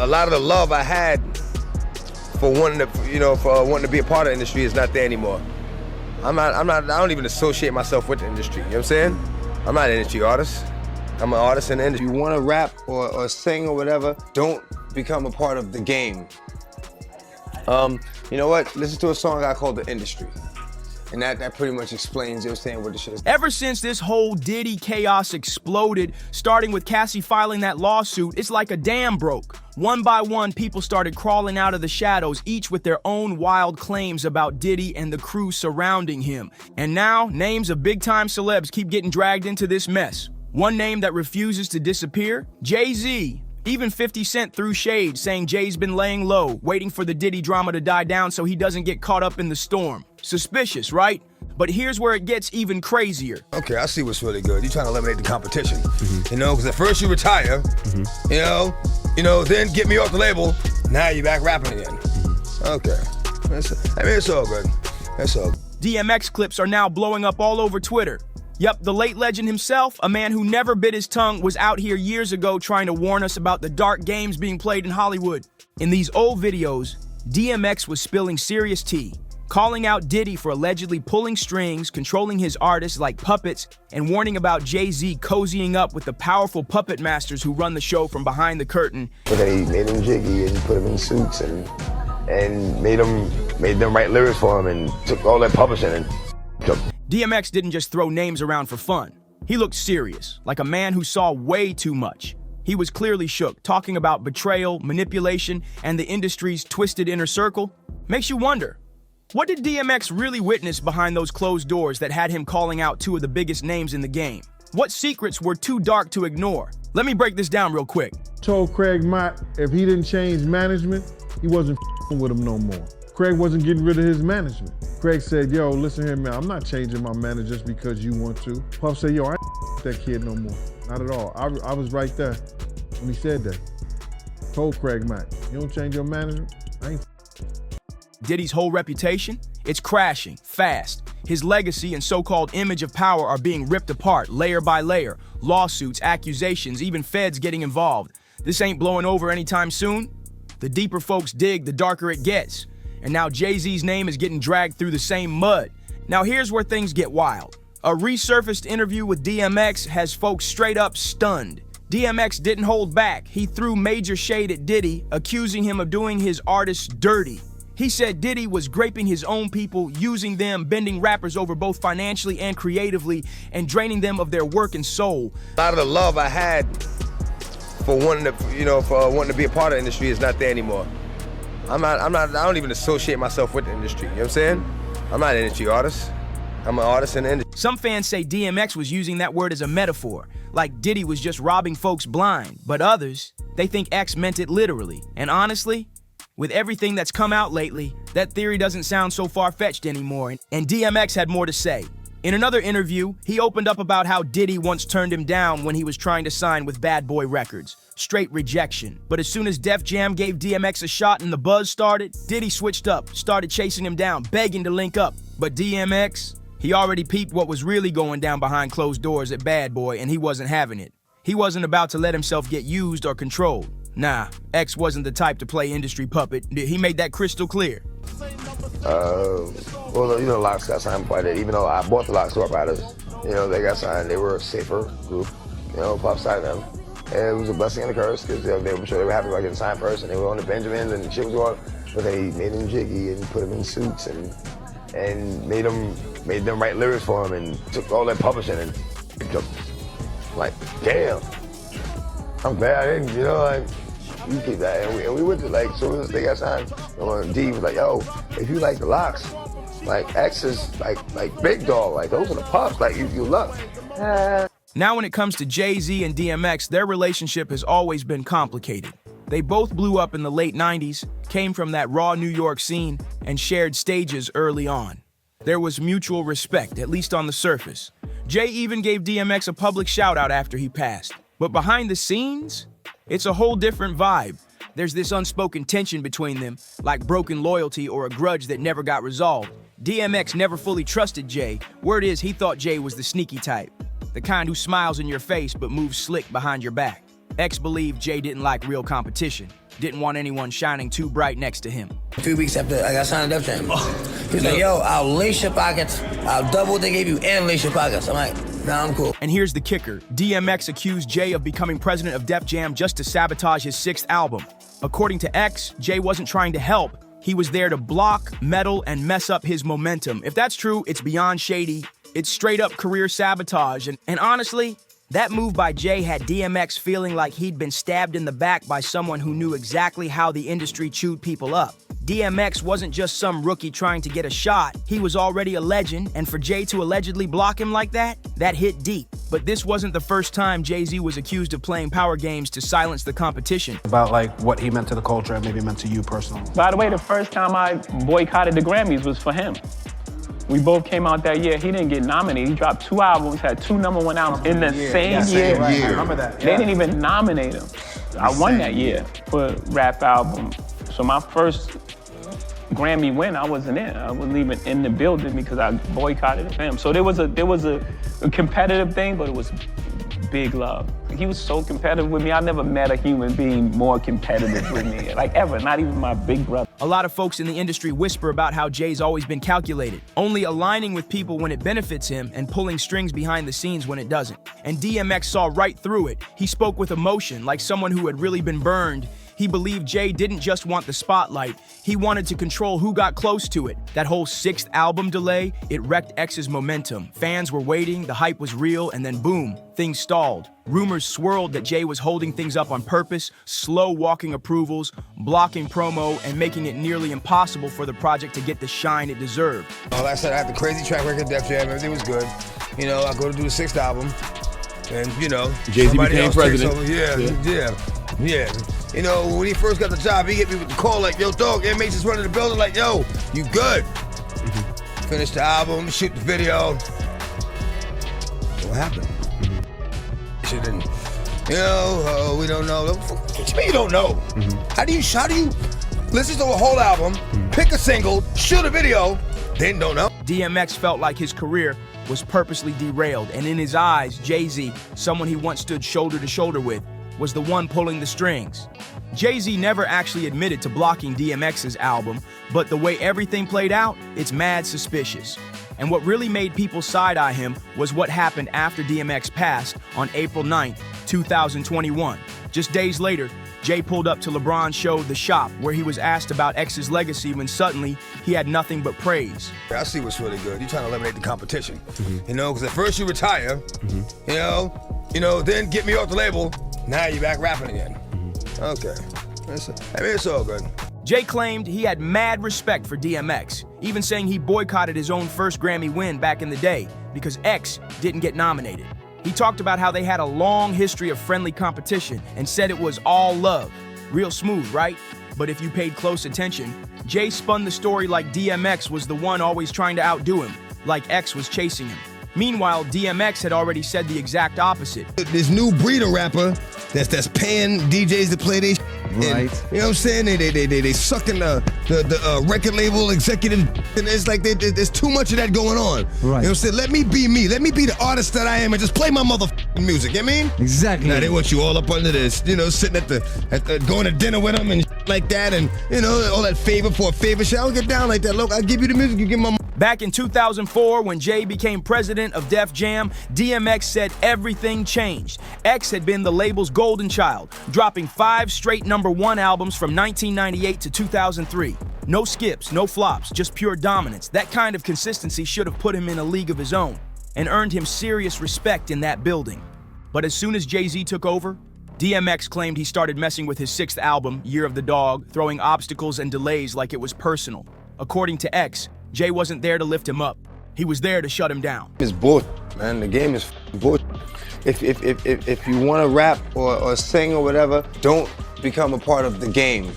a lot of the love I had for wanting to be a part of the industry is not there anymore. I don't even associate myself with the industry, you know what I'm saying? I'm not an industry artist. I'm an artist in the industry. If you want to rap or sing or whatever, don't become a part of the game. You know what? Listen to a song I called The Industry. And that pretty much explains, you know what I'm saying, what the shit is. Ever since this whole Diddy chaos exploded, starting with Cassie filing that lawsuit, it's like a dam broke. One by one, people started crawling out of the shadows, each with their own wild claims about Diddy and the crew surrounding him. And now, names of big-time celebs keep getting dragged into this mess. One name that refuses to disappear? JayZ. Even 50 Cent threw shade, saying Jay's been laying low, waiting for the Diddy drama to die down so he doesn't get caught up in the storm. Suspicious, right? But here's where it gets even crazier. Okay, I see what's really good. You're trying to eliminate the competition. You know, because at first you retire, you know, then get me off the label, now you're back rapping again. Okay, it's all good. It's all good. DMX clips are now blowing up all over Twitter. Yup, the late legend himself, a man who never bit his tongue, was out here years ago trying to warn us about the dark games being played in Hollywood. In these old videos, DMX was spilling serious tea, calling out Diddy for allegedly pulling strings, controlling his artists like puppets, and warning about JayZ cozying up with the powerful puppet masters who run the show from behind the curtain. But they made him jiggy and put him in suits and made them write lyrics for him and took all that publishing and took. DMX didn't just throw names around for fun. He looked serious, like a man who saw way too much. He was clearly shook, talking about betrayal, manipulation, and the industry's twisted inner circle. Makes you wonder, what did DMX really witness behind those closed doors that had him calling out two of the biggest names in the game? What secrets were too dark to ignore? Let me break this down real quick. Told Craig Mott if he didn't change management, he wasn't with him no more. Craig wasn't getting rid of his management. Craig said, yo, listen here, man, I'm not changing my manager just because you want to. Puff said, yo, I ain't that kid no more. Not at all. I was right there when he said that. Told Craig Mott, you don't change your management, I ain't. Diddy's whole reputation? It's crashing, fast. His legacy and so-called image of power are being ripped apart, layer by layer. Lawsuits, accusations, even feds getting involved. This ain't blowing over anytime soon. The deeper folks dig, the darker it gets. And now JayZ's name is getting dragged through the same mud. Now here's where things get wild. A resurfaced interview with DMX has folks straight up stunned. DMX didn't hold back. He threw major shade at Diddy, accusing him of doing his artists dirty. He said Diddy was graping his own people, using them, bending rappers over both financially and creatively, and draining them of their work and soul. A lot of the love I had for wanting to be a part of the industry is not there anymore. I don't even associate myself with the industry, you know what I'm saying? I'm not an industry artist. I'm an artist in the industry. Some fans say DMX was using that word as a metaphor, like Diddy was just robbing folks blind. But others, they think X meant it literally. And honestly, with everything that's come out lately, that theory doesn't sound so far-fetched anymore. And DMX had more to say. In another interview, he opened up about how Diddy once turned him down when he was trying to sign with Bad Boy Records. Straight rejection. But as soon as Def Jam gave DMX a shot and the buzz started, Diddy switched up, started chasing him down, begging to link up. But DMX, he already peeped what was really going down behind closed doors at Bad Boy, and he wasn't having it. He wasn't about to let himself get used or controlled. Nah, X wasn't the type to play industry puppet. He made that crystal clear. Well, you know, Locks got signed before that. Even though I bought the Locks Store Riders, you know, they got signed. They were a safer group. You know, Puff signed them. And it was a blessing and a curse because they were sure they were happy about getting signed first, and they were on the Benjamins and shit was going. But they made him jiggy and put him in suits and made them write lyrics for him and took all that publishing and took, like, damn. I'm glad I didn't, you know, like. You keep that, and we went to, like, as soon as they got signed, D was like, yo, if you like the Locks, like, X is like Big Dog, like, those are the Puffs, like, you love. Now when it comes to JayZ and DMX, their relationship has always been complicated. They both blew up in the late 90s, came from that raw New York scene, and shared stages early on. There was mutual respect, at least on the surface. Jay even gave DMX a public shout-out after he passed. But behind the scenes, it's a whole different vibe. There's this unspoken tension between them, like broken loyalty or a grudge that never got resolved. DMX never fully trusted Jay. Word is he thought Jay was the sneaky type, the kind who smiles in your face but moves slick behind your back. X believed Jay didn't like real competition. didn't want anyone shining too bright next to him. 3 weeks after I got signed to Def Jam, he's like, yo, I'll lace your pockets, I'll double what they gave you and lace your pockets. I'm like, nah, I'm cool. And here's the kicker. DMX accused Jay of becoming president of Def Jam just to sabotage his 6th album. According to X, Jay wasn't trying to help. He was there to block, meddle, and mess up his momentum. If that's true, it's beyond shady. It's straight up career sabotage. And honestly, that move by Jay had DMX feeling like he'd been stabbed in the back by someone who knew exactly how the industry chewed people up. DMX wasn't just some rookie trying to get a shot. He was already a legend, and for Jay to allegedly block him like that hit deep. But this wasn't the first time JayZ was accused of playing power games to silence the competition. About like what he meant to the culture and maybe meant to you personally. By the way, the first time I boycotted the Grammys was for him. We both came out that year. He didn't get nominated. He dropped 2 albums, had 2 #1 albums in the same year. Right. I remember that. They didn't even nominate him. I won that year for rap album. So my first Grammy win, I wasn't in. I wasn't even in the building because I boycotted him. So there was a competitive thing, but it was big love. He was so competitive with me. I never met a human being more competitive with me, like ever, not even my big brother. A lot of folks in the industry whisper about how Jay's always been calculated, only aligning with people when it benefits him and pulling strings behind the scenes when it doesn't. And DMX saw right through it. He spoke with emotion, like someone who had really been burned. He believed Jay didn't just want the spotlight, he wanted to control who got close to it. That whole 6th album delay, it wrecked X's momentum. Fans were waiting, the hype was real, and then boom, things stalled. Rumors swirled that Jay was holding things up on purpose, slow walking approvals, blocking promo, and making it nearly impossible for the project to get the shine it deserved. Like I said, I had the crazy track record, Def Jam, everything was good. You know, I go to do the 6th album, and you know, JayZ became president. Yeah. You know, when he first got the job, he hit me with the call like, yo, dog, MH is running the building, like, yo, you good? Finished the album, shoot the video. What happened? Shit didn't, you know, we don't know. What you mean you don't know? How do you listen to a whole album, pick a single, shoot a video, then don't know? DMX felt like his career was purposely derailed, and in his eyes, JayZ, someone he once stood shoulder to shoulder with, was the one pulling the strings. JayZ never actually admitted to blocking DMX's album, but the way everything played out, it's mad suspicious. And what really made people side-eye him was what happened after DMX passed on April 9th, 2021. Just days later, Jay pulled up to LeBron's show, The Shop, where he was asked about X's legacy when suddenly he had nothing but praise. I see what's really good. You're trying to eliminate the competition. You know, because at first you retire, you know, then get me off the label, now you're back rapping again. Okay, it's all good. Jay claimed he had mad respect for DMX, even saying he boycotted his own first Grammy win back in the day because X didn't get nominated. He talked about how they had a long history of friendly competition and said it was all love. Real smooth, right? But if you paid close attention, Jay spun the story like DMX was the one always trying to outdo him, like X was chasing him. Meanwhile, DMX had already said the exact opposite. This new breed of rapper that's paying DJs to play their Right. And, you know what I'm saying? They sucking the record label executive, and it's like there's too much of that going on. Right. You know what I'm saying? Let me be me. Let me be the artist that I am and just play my motherfucking music. You know what I mean? Exactly. Now they want you all up under this, you know, sitting at going to dinner with them and like that, and you know, all that favor for a favor shit. I don't get down like that. Look, I give you the music, you give my. Back in 2004, when Jay became president of Def Jam, DMX said everything changed. X had been the label's golden child, dropping 5 straight #1 albums from 1998 to 2003. No skips, no flops, just pure dominance. That kind of consistency should have put him in a league of his own and earned him serious respect in that building. But as soon as JayZ took over, DMX claimed he started messing with his 6th album, Year of the Dog, throwing obstacles and delays like it was personal. According to X, Jay wasn't there to lift him up. He was there to shut him down. It's bullshit, man. The game is bullshit. If you want to rap or sing or whatever, don't become a part of the game.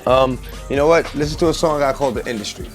You know what? Listen to a song I called The Industry.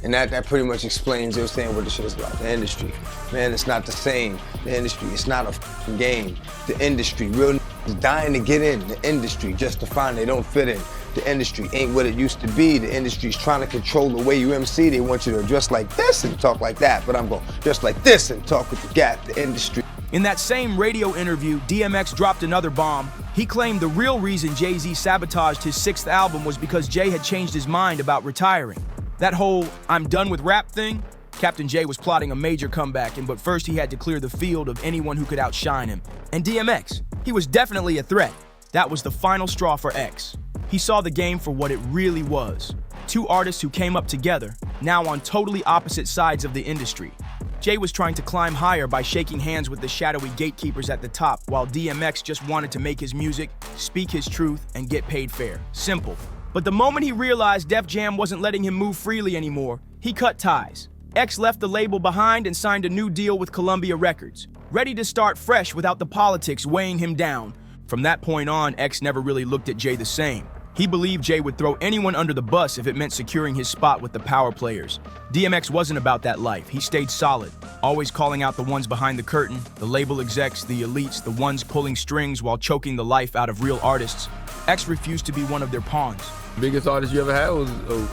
And that pretty much explains, you know what I'm saying, what the shit is about. The industry. Man, it's not the same. The industry, it's not a f***ing game. The industry, real niggas dying to get in the industry just to find they don't fit in. The industry ain't what it used to be. The industry's trying to control the way you MC. They want you to dress like this and talk like that. But I'm going to dress like this and talk with the gap. The industry In that same radio interview, DMX dropped another bomb. He claimed the real reason Jay-Z sabotaged his 6th album was because Jay had changed his mind about retiring. That whole "I'm done with rap" thing? Captain J was plotting a major comeback, but first he had to clear the field of anyone who could outshine him. And DMX, he was definitely a threat. That was the final straw for X. He saw the game for what it really was. 2 artists who came up together, now on totally opposite sides of the industry. Jay was trying to climb higher by shaking hands with the shadowy gatekeepers at the top, while DMX just wanted to make his music, speak his truth, and get paid fair. Simple. But the moment he realized Def Jam wasn't letting him move freely anymore, he cut ties. X left the label behind and signed a new deal with Columbia Records, ready to start fresh without the politics weighing him down. From that point on, X never really looked at Jay the same. He believed Jay would throw anyone under the bus if it meant securing his spot with the power players. DMX wasn't about that life. He stayed solid, always calling out the ones behind the curtain, the label execs, the elites, the ones pulling strings while choking the life out of real artists. X refused to be one of their pawns. Biggest artist you ever had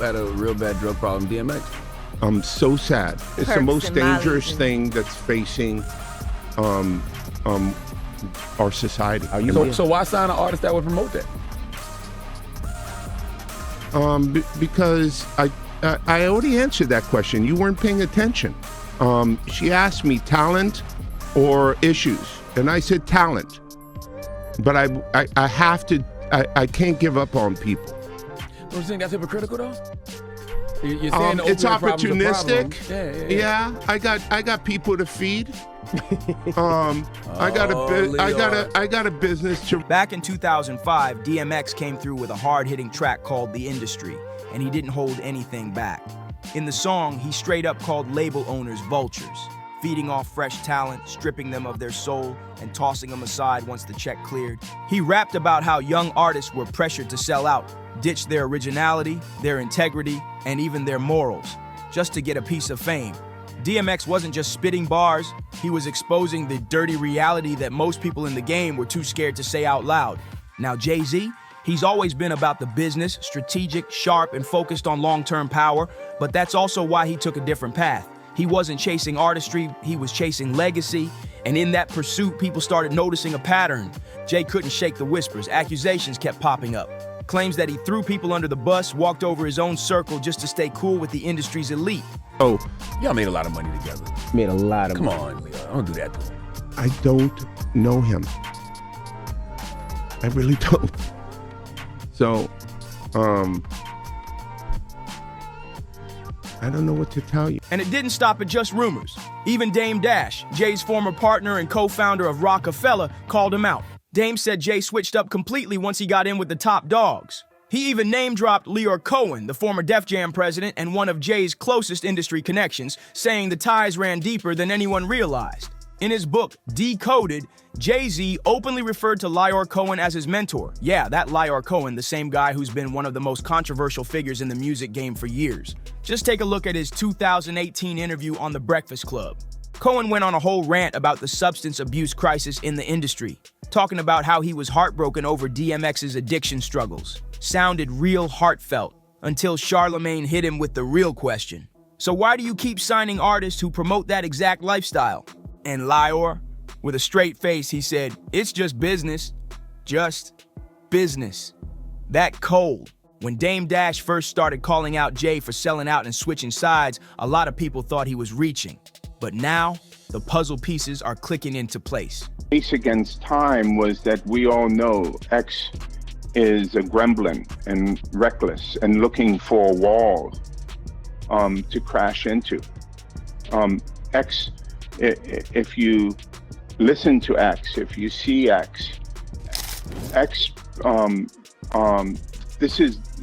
had a real bad drug problem, DMX. I'm so sad. It's the most dangerous thing that's facing our society. So why sign an artist that would promote that? Because I already answered that question. You weren't paying attention. She asked me talent or issues, and I said talent. But I have to. I can't give up on people. Don't you think that's hypocritical though? You're saying it's opportunistic. Yeah. I got people to feed. I got a business to. Back in 2005, DMX came through with a hard-hitting track called The Industry, and he didn't hold anything back. In the song, he straight up called label owners vultures, feeding off fresh talent, stripping them of their soul, and tossing them aside once the check cleared. He rapped about how young artists were pressured to sell out, ditch their originality, their integrity, and even their morals, just to get a piece of fame. DMX wasn't just spitting bars, he was exposing the dirty reality that most people in the game were too scared to say out loud. Now Jay-Z, he's always been about the business, strategic, sharp, and focused on long-term power, but that's also why he took a different path. He wasn't chasing artistry, he was chasing legacy, and in that pursuit, people started noticing a pattern. Jay couldn't shake the whispers, accusations kept popping up. Claims that he threw people under the bus, walked over his own circle just to stay cool with the industry's elite. Oh, y'all made a lot of money together. Made a lot of money. Come on, Leor, don't do that to him. I don't know him. I really don't. So, I don't know what to tell you. And it didn't stop at just rumors. Even Dame Dash, Jay's former partner and co-founder of Rockefeller, called him out. Dame said Jay switched up completely once he got in with the top dogs. He even name-dropped Leor Cohen, the former Def Jam president and one of Jay's closest industry connections, saying the ties ran deeper than anyone realized. In his book, Decoded, JayZ openly referred to Leor Cohen as his mentor. Yeah, that Leor Cohen, the same guy who's been one of the most controversial figures in the music game for years. Just take a look at his 2018 interview on The Breakfast Club. Cohen went on a whole rant about the substance abuse crisis in the industry, talking about how he was heartbroken over DMX's addiction struggles. Sounded real heartfelt, until Charlemagne hit him with the real question. So why do you keep signing artists who promote that exact lifestyle? And Leor, with a straight face, he said, it's just business. Just business. That cold. When Dame Dash first started calling out Jay for selling out and switching sides, a lot of people thought he was reaching. But now, the puzzle pieces are clicking into place. Race against time was that we all know X is a gremlin and reckless and looking for a wall to crash into. X, if you listen to X, if you see X,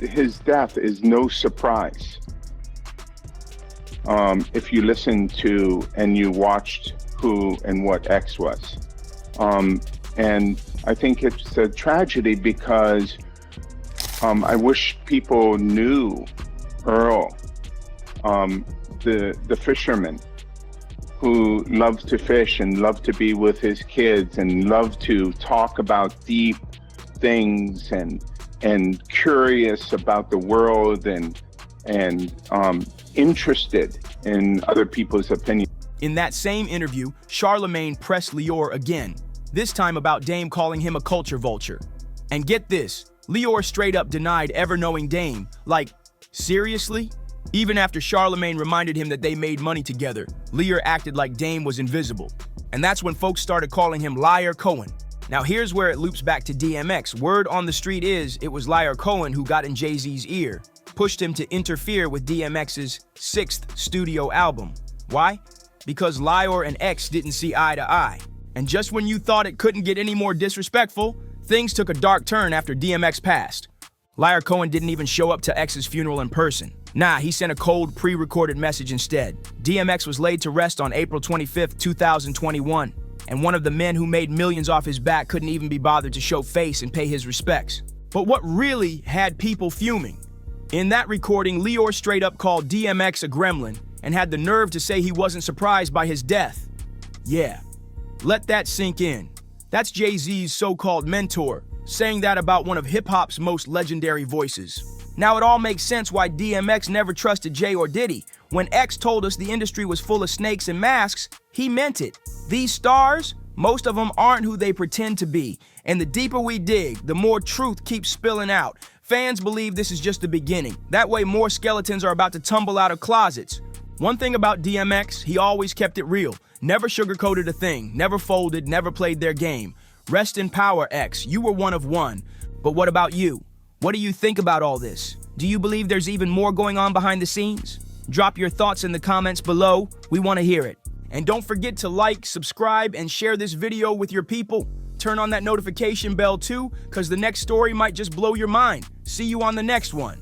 his death is no surprise. If you listen to and you watched who and what X was. And I think it's a tragedy because I wish people knew Earl, the fisherman who loved to fish and loved to be with his kids and loved to talk about deep things and curious about the world and interested in other people's opinions. In that same interview, Charlemagne pressed Leor again, this time about Dame calling him a culture vulture. And get this, Leor straight up denied ever knowing Dame. Like, seriously? Even after Charlemagne reminded him that they made money together, Leor acted like Dame was invisible. And that's when folks started calling him Leor Cohen. Now here's where it loops back to DMX. Word on the street is it was Leor Cohen who got in Jay-Z's ear, pushed him to interfere with DMX's 6th studio album. Why? Because Leor and X didn't see eye to eye. And just when you thought it couldn't get any more disrespectful, things took a dark turn after DMX passed. Leor Cohen didn't even show up to X's funeral in person. Nah, he sent a cold, pre-recorded message instead. DMX was laid to rest on April 25th, 2021, and one of the men who made millions off his back couldn't even be bothered to show face and pay his respects. But what really had people fuming? In that recording, Leor straight up called DMX a gremlin and had the nerve to say he wasn't surprised by his death. Yeah, let that sink in. That's Jay-Z's so-called mentor, saying that about one of hip-hop's most legendary voices. Now it all makes sense why DMX never trusted Jay or Diddy. When X told us the industry was full of snakes and masks, he meant it. These stars, most of them aren't who they pretend to be. And the deeper we dig, the more truth keeps spilling out. Fans believe this is just the beginning. That way more skeletons are about to tumble out of closets. One thing about DMX, he always kept it real. Never sugarcoated a thing, never folded, never played their game. Rest in power, X. You were one of one. But what about you? What do you think about all this? Do you believe there's even more going on behind the scenes? Drop your thoughts in the comments below. We want to hear it. And don't forget to like, subscribe, and share this video with your people. Turn on that notification bell too, because the next story might just blow your mind. See you on the next one.